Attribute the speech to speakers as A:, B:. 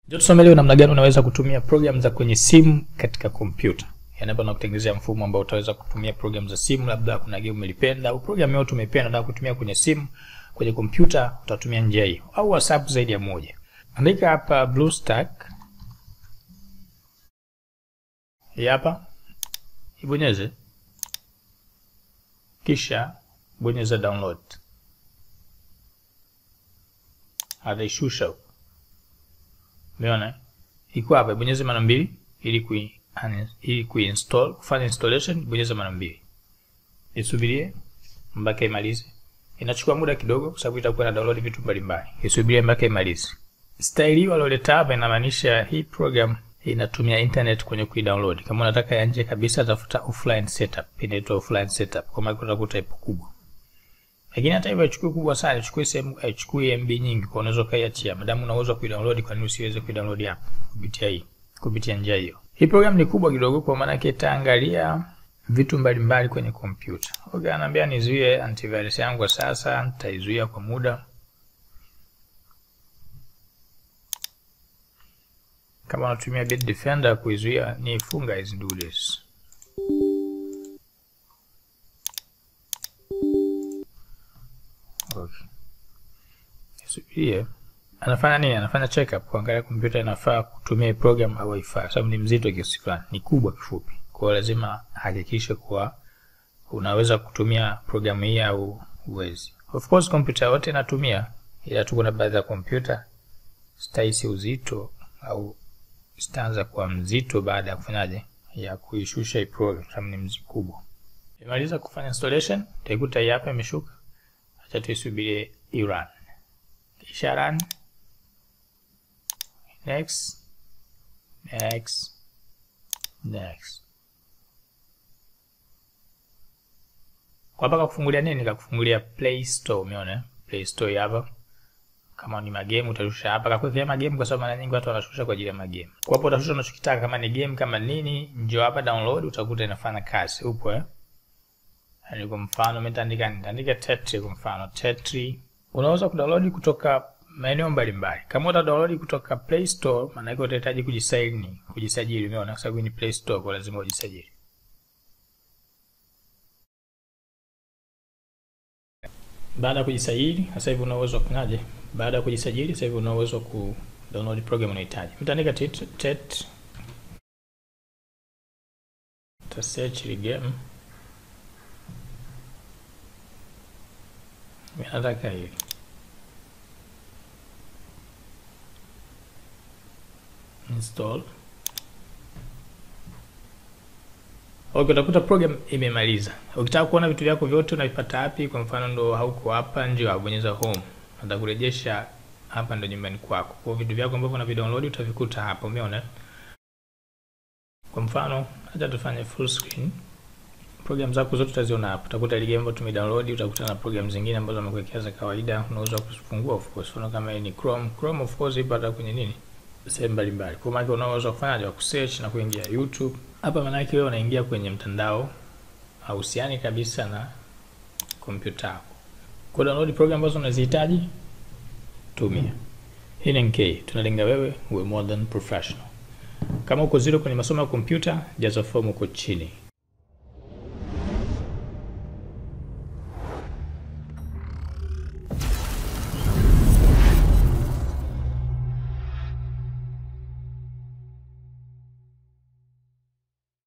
A: Ndio tusome leo namna gani unaweza kutumia program za kwenye simu katika kompyuta. Yaani hapa nakutengenezea mfumo ambao utaweza kutumia program za simu, labda kuna game umelipenda au program yote umependa na kutumia kwenye simu, kwenye kompyuta utatumia njia hiyo au WhatsApp zaidi ya moja. Andika hapa BlueStack. Hapa. Ibonyeze. Kisha bonyeza download. Ataishusha. Umeona? Iko hapa, bonyeza mara mbili ili kuinstall, kufanya installation, bonyeza mara mbili. Isubirie mpaka imalize. Inachukua muda kidogo kwa sababu itakuwa na download vitu mbalimbali. Isubirie mpaka imalize. Style hiyo aloleta hapa inamaanisha hii program inatumia internet kwenye kuidownload. Kama unataka ya nje kabisa, tafuta offline setup. Inaitwa offline setup. Kwa maana utakuta ipo kubwa. Lakini hata hivyo ichukue kubwa sana, ichukue sehemu, ichukue MB nyingi, kwa unaweza kaiachia. Madamu unaweza kuidownload, kwa nini usiweze kuidownload hapa kupitia njia hiyo. Hii program ni kubwa kidogo kwa maana yake itaangalia vitu mbalimbali kwenye kompyuta. Okay, ananiambia nizuie antivirus yangu kwa sasa, nitaizuia kwa muda. Kama unatumia Bitdefender kuizuia, nifunga hizi dudes. Okay. Subirie. Anafanya nini? Anafanya check up kuangalia kompyuta inafaa kutumia program au haifai. Sababu ni mzito kiasi fulani, ni kubwa kifupi. Kwa hiyo lazima hakikishe kuwa unaweza kutumia programu hii au uwezi. Of course kompyuta yote inatumia, ila tu kuna baadhi ya kompyuta staisi uzito au stanza kwa mzito baada ya kufanyaje ya kuishusha hii program, sababu ni mzigo kubwa. Imaliza kufanya installation, utaikuta hii hapa imeshuka. Acha tuisubirie irun. Kisha run. Next. Kwa hapa kufungulia nini? Nikakufungulia Play Store, umeona? Play Store hapa. Kama ni magame utashusha hapa. Kakuwekea magame kwa sababu mara nyingi watu wanashusha kwa ajili ya magame. Kwa hapo utashusha unachokitaka, kama ni game, kama nini, njoo hapa download, utakuta inafanya kazi. Upo Yaani kwa mfano nitaandika Tetri kwa mfano. Tetri unaweza kudownload kutoka maeneo mbalimbali. Kama utadownload kutoka Play Store, maana yake utahitaji kujisajili, umeona? Kwa sababu ni Play Store, kwa lazima ujisajili. Baada ya kujisajili, sasa hivi una uwezo kunaje? Baada ya kujisajili, sasa hivi una uwezo ku download program unahitaji. Nitaandika search game. Nataka hili. Install. Okay, utakuta program imemaliza. Ukitaka kuona vitu vyako vyote unavipata wapi, kwa mfano ndo hauko hapa, njoo bonyeza home. Atakurejesha hapa ndo nyumbani kwako. Kwa vitu vyako ambavyo unavidownload utavikuta hapa, umeona? Kwa mfano, acha tufanye full screen. Program zako zote utaziona hapa. Utakuta ile game ambayo tumedownload, utakuta na program zingine ambazo wamekuwekea za kawaida, unaweza kufungua of course. Unaona kama ni Chrome of course ipo hata kwenye nini? Sehemu mbalimbali. Kwa maana unaweza kufanyaje wa kusearch na kuingia YouTube. Hapa maana yake wewe unaingia kwenye mtandao hauhusiani kabisa na kompyuta yako. Kwa download program ambazo unazihitaji, tumia. Hii ni NK, tunalenga wewe uwe more than professional. Kama uko zero kwenye masomo ya kompyuta, jaza fomu huko chini.